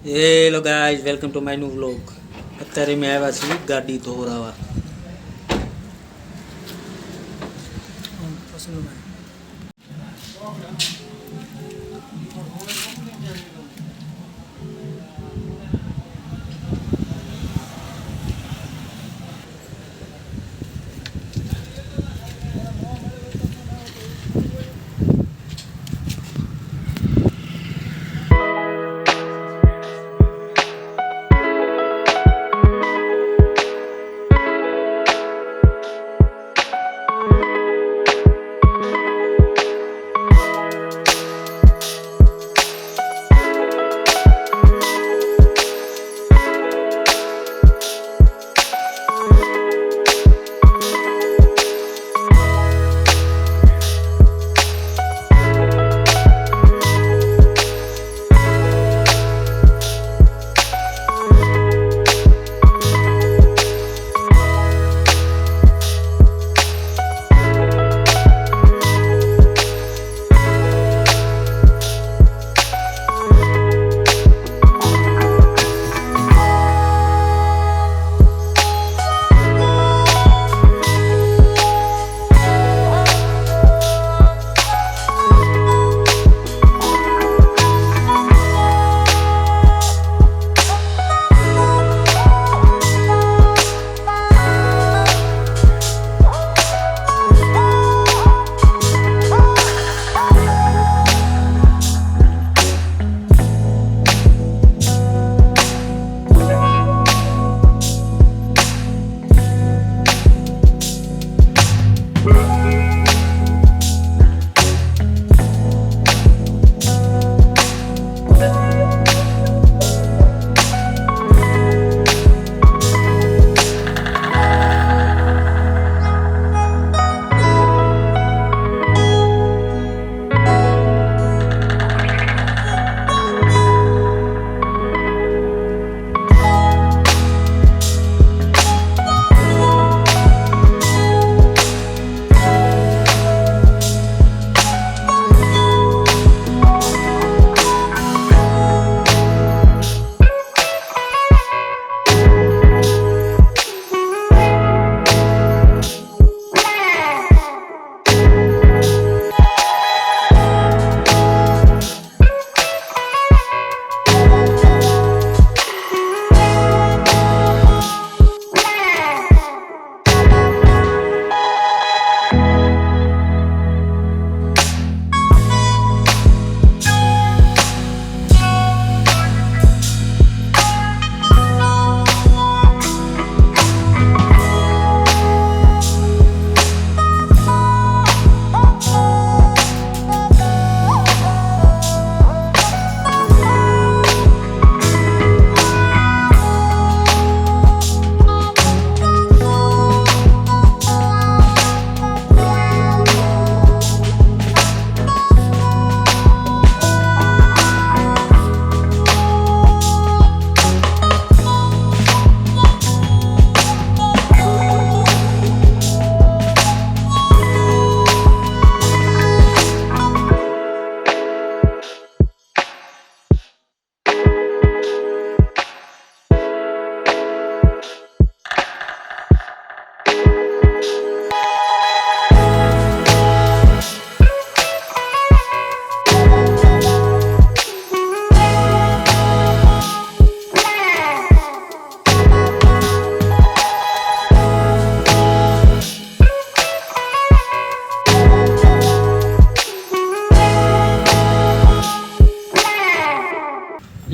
Hello guys, welcome to my new vlog. અત્યારે મેં આવ્યા છીએ ગાડી ધોરાવા.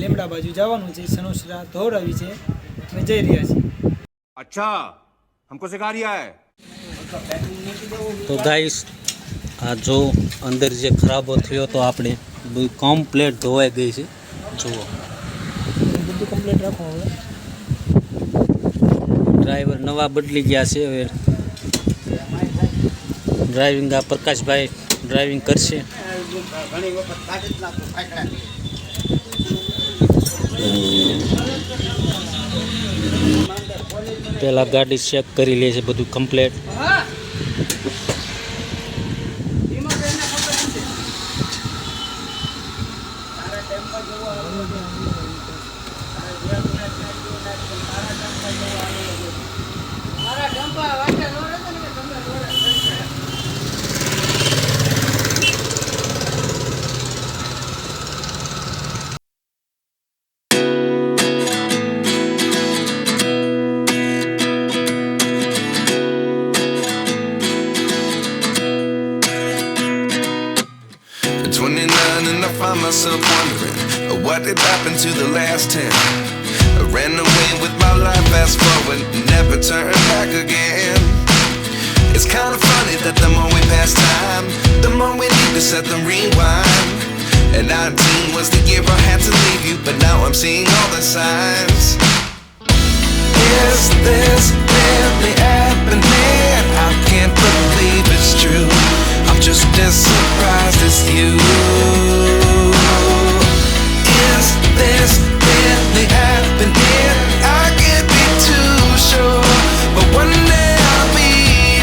લેમડા બાજુ જવાનું છે, સનોસરા ધોરાવી છે, અમે જઈ રહ્યા છીએ. अच्छा हमको सिखा रिया है. તો ગાઈસ, આ જો અંદર જે ખરાબો થયો તો આપણે બધું કમ્પ્લેટ ધોવાઈ ગઈ છે. જુઓ, બધું કમ્પ્લીટ રાખો. હવે ડ્રાઈવર નવા બદલી ગયા છે. હવે ડ્રાઇવિંગ આ પ્રકાશભાઈ ડ્રાઇવિંગ કરશે. પહેલાં ગાડી ચેક કરી લે છે, બધું complete. the last 10. I ran away with my life, fast forward, never turn back again. It's kind of funny that the more we pass time, the more we need to set the rewind. And 19 was the year I had to leave you, but now I'm seeing all the signs. Is this really happening? I can't believe it's true. I'm just as surprised as you. Is this really happening? I can't be too sure, but one day I'll be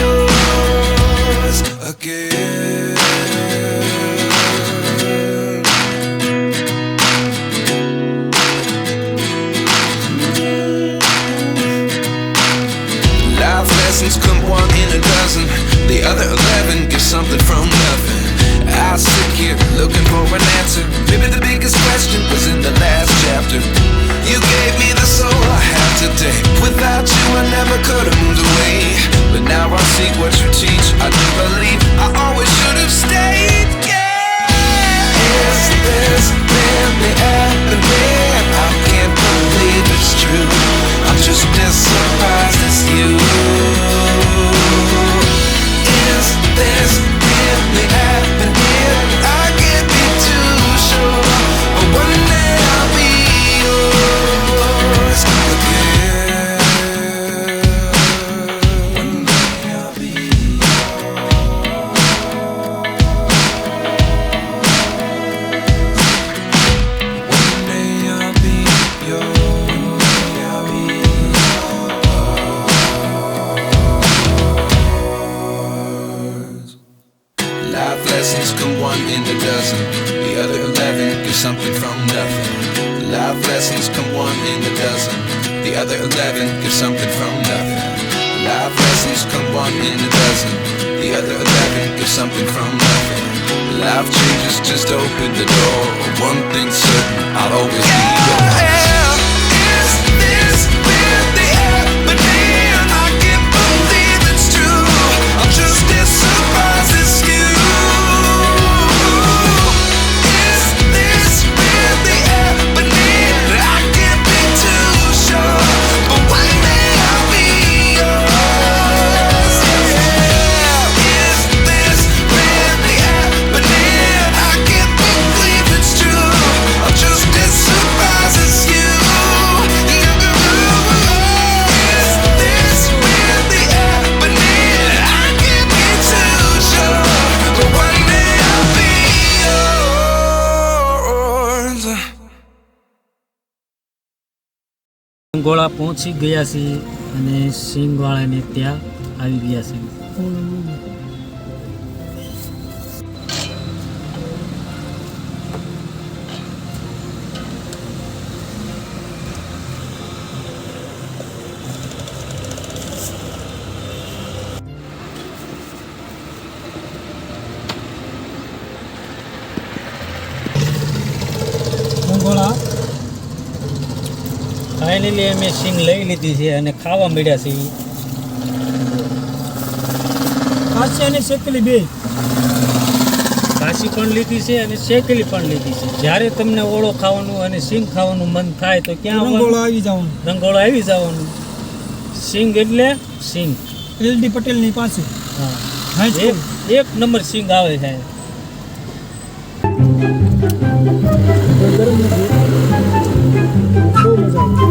yours again. Life lessons come one in a dozen. The other 11 give something from nothing. I sit here looking for an answer. Maybe the biggest question was in the last chapter. You gave me the soul I have today. Without you I never could have moved away. But now I see what you teach. I do believe I always should have stayed. Yeah. Is this really happening? I can't believe it's true. I'm just as surprised as you. Is this really happening? I can't be too sure, but one day I'll be yours again. One day I'll be One day I'll be yours. Life lessons come one in a dozen. The other 11 give something from nothing. Life lessons come one in a dozen. The other 11 give something from nothing. Life lessons come one in a dozen. The other 11 give something from nothing. Life changes just open the door. One thing's certain, I'll always be yours. Is this really happening? I can't believe it's true. I'm just as surprised as you. Is this really happening? I can't be too sure, but one day I'll be yours. Yeah. Is this really happening? I can't believe it's true. I'm just as surprised as you. Is this really happening? I can't be too sure, but one day I'll be yours. ગોળા પહોંચી ગયા છે અને સિંગવાળાને ત્યાં આવી ગયા છે. ગોળા ફાઇનલી અમે સિંગ લઈ લીધી છે અને ખાવા મળ્યા છે. કાચી અને શેકેલી બે. કાશી પણ લીધી છે અને શેકેલી પણ લીધી છે. જ્યારે તમને ઓળો ખાવાનું અને સિંગ ખાવાનું મન થાય તો ક્યાં રંગોળો આવવાનું? આવી જવાનું. રંગોળો આવી જવાનું. સિંગ એટલે સિંગ. LD પટેલની પાસે હા, હાઈ એક નંબર સિંગ આવે છે. બહુ મજા આવે.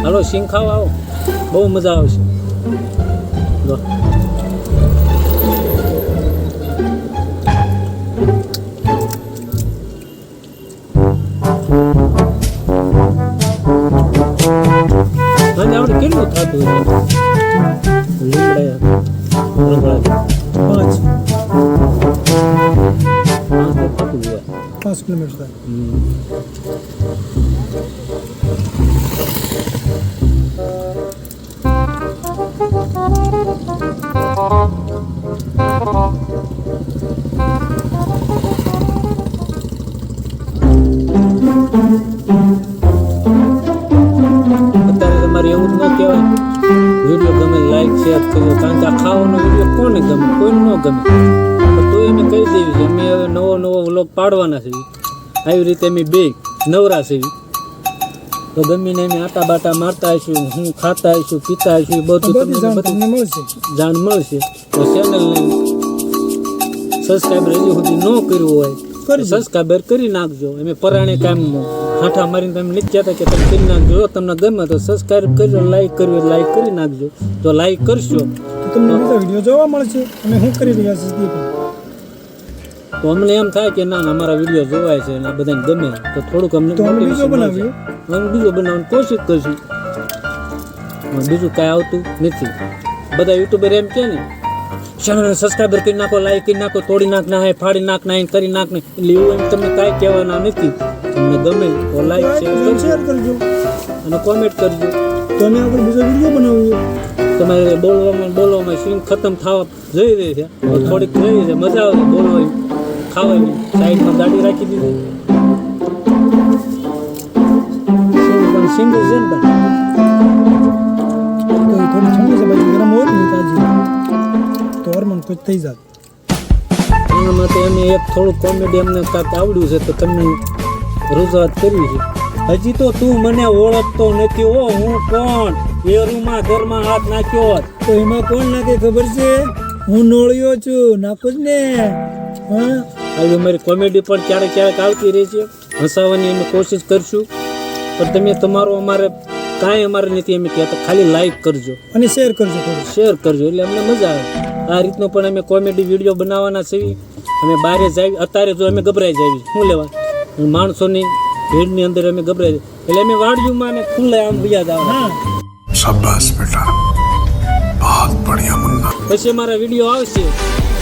હાલો સિંગ ખાવા આવો, બહુ મજા આવશે. લો. આપણે કેટલું થતું હોય લીમડા 5 કિલોમીટર થાય. અત્યારે તમારે એવું જ ન કહેવાય, વિડીયો ગમે લાઈક શેર કરજો, કારણ કે આ ખાવાનો વિડીયો કોને ગમે, કોઈને ન ગમે. પણ તો અમે કહી દેવી છે અમે હવે નવો વ્લોગ પાડવાના છે. આવી રીતે અમે બે નવરા છે, તો ગમીને અમે આટા બાટા મારતા આવીશું, હું ખાતા આવીશું, પીતા આવીશું, બધું તમને મળશે. જાણ મળશે. તો ચેનલને સબસ્ક્રાઈબર હજી સુધી ન કર્યું હોય સબસ્ક્રાઈબર કરી નાખજો. અમે પરાણે કામ હાંઠા મારીને તમે નથી કહેતા કે તમે કરી નાખજો. જો તમને ગમે તો સબસ્ક્રાઈબ કરજો, લાઈક કરવી લાઈક કરી નાખજો. જો લાઈક કરશો તો તમને બીજા વિડીયો જોવા મળશે અમે શું કરી રહ્યા છીએ. તો અમને એમ થાય કે ના અમારા વિડીયો જોવાય છે અને આ બધાને ગમે તો થોડુંક અમને તો અમે બીજો motivation મળશે. બનાવીએ. અમે બીજો બનાવવાની કોશિશ કરશું. બીજું કાંઈ આવતું નથી. બધા યુટ્યુબર એમ કે ને ચેનલને સબસ્ક્રાઈબર કરી નાખો, લાઈક કરી નાખો, તોડી નાખ ના ફાડી નાખ ના કરી નાખ ને, એટલે એવું એમ તમને કાંઈ કહેવાના નથી. તમને ગમે તો લાઈક શેર કરજો અને કોમેન્ટ કરજો. તો અમે આપણે બીજો વિડીયો બનાવીએ. તમારે બોલવામાં સ્વિંગ ખતમ થવા જઈ રહી છે, થોડીક રહી છે, મજા આવે બોલવાની ખાવાની. સાઈડમાં ગાડી રાખી દીધી સિંગલ છે ને તો એ થોડી ઠંડી છે ભાઈ, ગરમ હોત ને તાજી તો હરમન તો થઈ જાત. એના માટે અમે એક થોડું કોમેડી અમને કાંઈક આવડ્યું છે તો તમને રજૂઆત કરવી છે. હજી તો તું મને ઓળખતો નથી. ઓ હું કોણ? એરુમાં ઘરમાં હાથ નાખ્યો હોત તો એમાં કોણ નાખે ખબર છે? હું નોળિયો છું, નાખું જ ને. હા આવી અમારી કોમેડી પણ ક્યારેક ક્યારેક આવતી રહે છે. હસાવવાની અમે કોશિશ કરશું, પણ તમે તમારો અમારે કાંઈ અમારે નથી અમે કહેતા, ખાલી લાઈક કરજો અને શેર કરજો થોડું. શેર કરજો એટલે અમને મજા આવે. આ રીતનો પણ અમે કોમેડી વિડીયો બનાવવાના છીએ. અમે બહાર જાવી અત્યારે જો અમે ગભરાઈ જાવી શું લેવા માણસોની ભીડની અંદર અમે ગભરાઈ જાય એટલે અમે વાડિયુંમાં ને ખુલ્લે આમ યાદ આવે. હા शाबाश बेटा, बहुत बढ़िया मुन्ना. પછી અમારા વિડીયો આવશે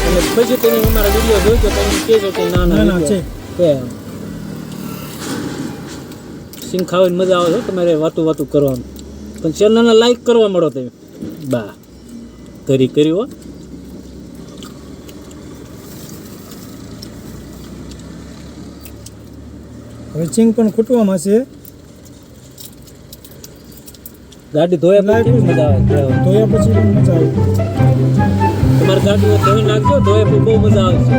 અને પછી તમે અમારા વિડીયો જોજો તમે કહેશો કે ના ના ના, છે. સિંગ ખાવાની મજા આવે છે તમારે વાતું કરવાનું, પણ ચેનલને લાઈક કરવા મળો તમે. બા કરી હો. હવે ચીંગ પણ ખૂટવામાં છે. ગાડી ધોયા પછી કેવી મજા આવે ધોયા પછી પણ મજા આવે. તમારી ગાડીઓ ધોઈ નાખજો, ધોયા પછી બહુ મજા આવે છે.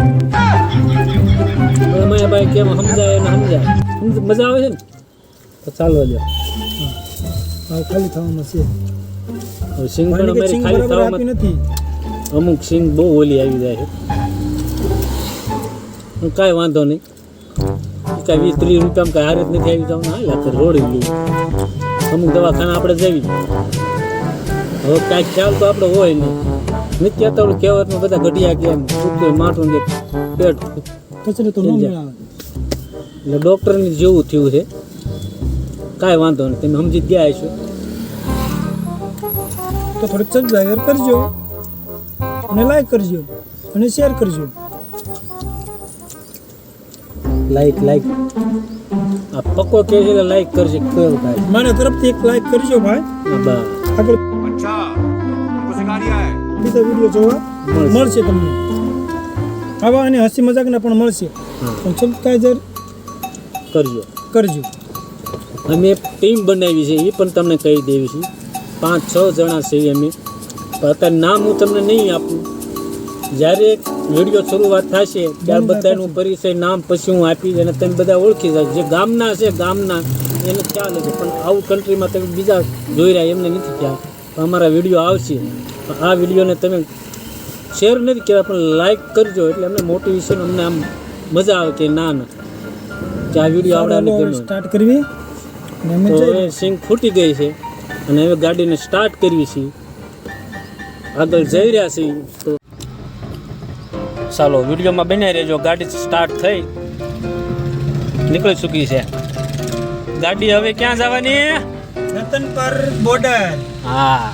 અમે ભાઈ કેમ સમજાય અને મજા આવે છે ને તો ચાલો લ્યો. હા ખાલી થવામાં છે. હવે સિંગ પણ કારણ કે અમારી ચીંગ ખાલી બરાબર આપી થવામાં નથી. અમુક સિંગ બહુ ઓલી આવી જાય છે, પણ કાંઈ વાંધો નહીં. કાંઈ 20-30 રૂપિયામાં કાંઈ હારે જ નથી આવી જવાનું. હાલ આખરે રોડી લઈએ. અમુક દવાખાના આપણે જવી હવે કાંઈક ખ્યાલ તો આપણે હોય નહીં. નથી કહેતા ઓલું કહેવતમાં બધા ઘડિયા ગયા દુખતું માટું ને પેટ કચરો તો ન મેળાવે. એટલે ડૉક્ટરની જેવું થયું છે. કાંઈ વાંધો નહીં, તમે સમજી જ ગયા છો. તો થોડીક સબસ્ક્રાઈબર કરજો અને લાઈક કરજો અને શેર કરજો. લાઈક આ પક્કો કહે છે લાઈક કરશે કેવું થાય. મારા તરફથી એક લાઈક કરજો ભાઈ. બા આગળ अच्छा हमको सिखा रिया है. બીજા વિડીયો જોવા મળશે તમને. આવા અને હસી મજાકના પણ મળશે. પણ સબસ્ક્રાઈબર કરજો. કરજો. અમે એક ટીમ બનાવી છે એ પણ તમને કહી દેવી છે. 5-6 જણા છીએ અમે, પણ અત્યારે નામ હું તમને નહીં આપું. જ્યારે વિડીયો શરૂઆત થશે ત્યારે બધાનું પરિચય નામ પછી હું આપીશ અને તમે બધા ઓળખી જાય. જે ગામના છે ગામના એને ખ્યાલ હશે, પણ આવું કન્ટ્રીમાં તમે બીજા જોઈ રહ્યા એમને નથી ખ્યાલ. પણ અમારા વિડીયો આવશે, આ વિડીયોને તમે શેર નથી કહેવા પણ લાઈક કરજો એટલે અમને મોટિવેશન, અમને આમ મજા આવે કે ના કે આ વિડીયો આવડાને ગમ્યો. સ્ટાર્ટ કરવી અને અમે તો જઈએ. હવે સિંગ ફૂટી ગઈ છે અને હવે ગાડીને સ્ટાર્ટ કરવી છે, આગળ જઈ રહ્યા છીએ. તો ચાલો વિડીયોમાં બન્યા રહેજો. ગાડી સ્ટાર્ટ થઈ નીકળી ચૂકી છે ગાડી. હવે ક્યાં જવાની? રતનપર બોર્ડર. હા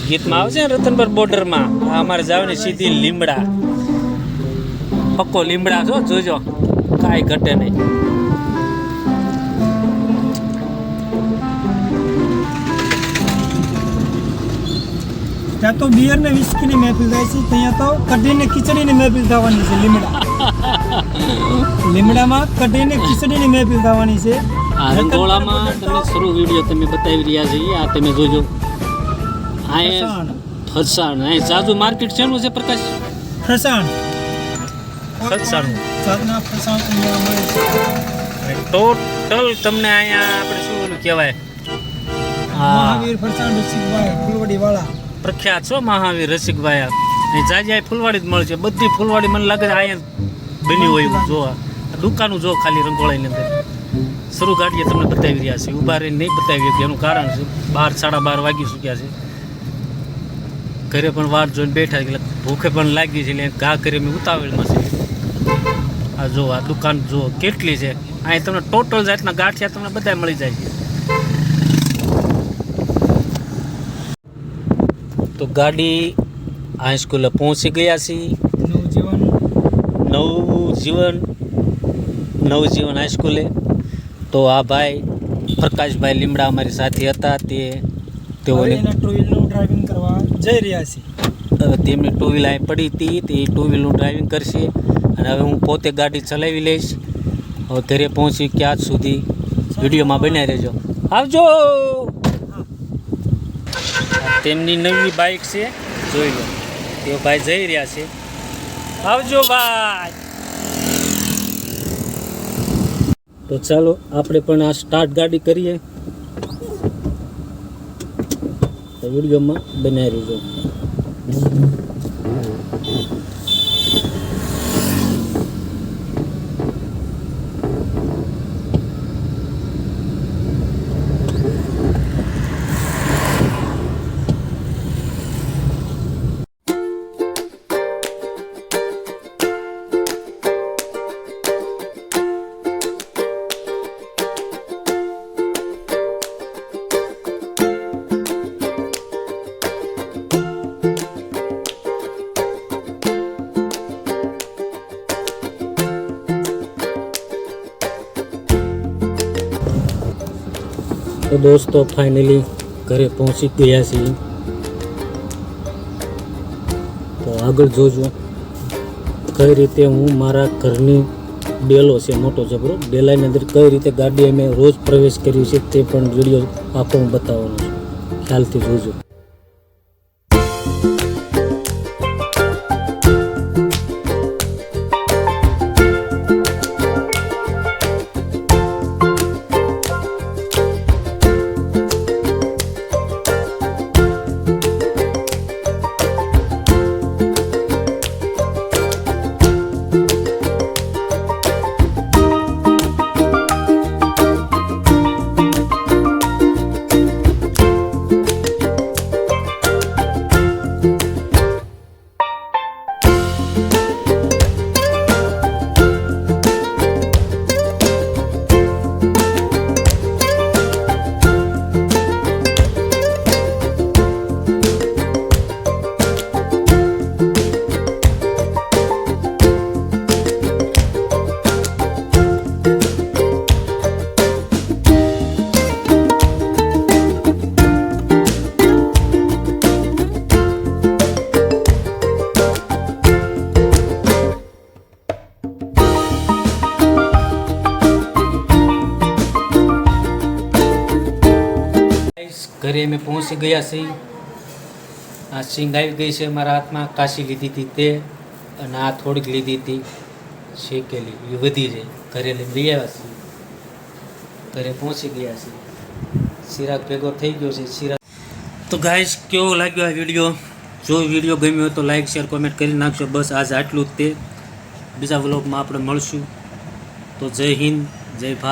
ગીતમાં આવશે ને રતનપર બોર્ડરમાં. આ અમારે જવાની સીધી લીમડા. પક્કો લીમડા છો, જોજો કાંઈ ઘટે નહીં. ત્યાં તો બિયર ને વિસ્કીની મહેફિલ થાય છે, ત્યાં તો કઢીને ખીચડીની મહેફિલ થવાની છે. લીમડામાં કઢીને ખીચડીની મહેફિલ થવાની છે. આ રંગોળામાં તમને શરૂ વિડીયો તમે બતાવી રહ્યા છીએ. આ તમે જોજો. આ ફરસાણ અહીં જાજુ માર્કેટ શેનું છે પ્રકાશ? ફરસાણ ફરસાણનું. જાતના ફરસાણ તમને મળે છે. ટોટલ તમને અહીંયા આપણે શું ઓલું કહેવાય મહાવીર ફરસાણ રસિકભાઈ ફૂલવડી વાળા. પ્રખ્યાત છો મહાવીર રસિકભાઈ. અહીં જાજી ફૂલવાડી જ મળશે. બધી ફૂલવાડી મને લાગે છે અહીંયા બની હોય એવું જોવા. દુકાનું જો ખાલી રંગોળાની અંદર શરૂ ગાડીએ તમને બતાવી રહ્યા છે. ઊભા રહીને નહીં બતાવી શકીએ. એનું કારણ છે 12 સાડા 12 વાગી ચૂક્યા છે. ઘરે પણ વાર જોઈને બેઠા એટલે ભૂખે પણ લાગી છે એટલે ઘા કરી મેં ઉતાવળમાં છે. આ જો આ દુકાન જો કેટલી છે. અહીં તમને ટોટલ જાતના ગાંઠિયા તમને બધા મળી જાય છે. તો ગાડી હાઈસ્કૂલે પહોંચી ગયા છીએ. નવજીવન હાઈસ્કૂલે. તો આ ભાઈ પ્રકાશભાઈ લીમડા અમારી સાથે હતા. તેઓને ટુ વ્હીલનું ડ્રાઇવિંગ કરવા જઈ રહ્યા છે. તેમની ટુ વ્હીલ અહીં પડી હતી તે ટુ વ્હીલનું ડ્રાઇવિંગ કરશે. અને હવે હું પોતે ગાડી ચલાવી લઈશ. હવે ઘરે પહોંચી ક્યાં સુધી વિડીયોમાં બનાવી રહેજો. આવજો. તેમની નવી બાઇક છે, જોઈ લો. તેઓ ભાઈ જઈ રહ્યા છે. આવજો ભાઈ. તો ચાલો આપણે પણ આ સ્ટાર્ટ ગાડી કરીએ. તો વિડીયોમાં બનાવી રહેજો. તો દોસ્તો ફાઇનલી ઘરે પહોંચી ગયા છીએ. તો આગળ જોજો કઈ રીતે હું મારા ઘરની ડેલો છે મોટો જબરો ડેલાની અંદર કઈ રીતે ગાડી અમે રોજ પ્રવેશ કર્યું છે તે પણ વિડીયો આખો હું બતાવવાનો છું. ખ્યાલથી જોજો. ઘરે અમે પહોંચી ગયા છીએ. આ સિંગ આવી ગઈ છે મારા હાથમાં. કાશી લીધી હતી તે અને આ થોડીક લીધી હતી શેકેલી. એ વધી છે. ઘરે લઈને લઈ આવ્યા છીએ. ઘરે પહોંચી ગયા છીએ. ચિરાગ ભેગો થઈ ગયો છે. ચિરાગ તો ગાઈસ કેવો લાગ્યો આ વિડીયો? જો વિડીયો ગમ્યો હોય તો લાઈક શેર કોમેન્ટ કરી નાખજો. બસ આજ આટલું જ તે. બીજા વ્લોગમાં આપણે મળશું. તો જય હિન્દ, જય ભારત.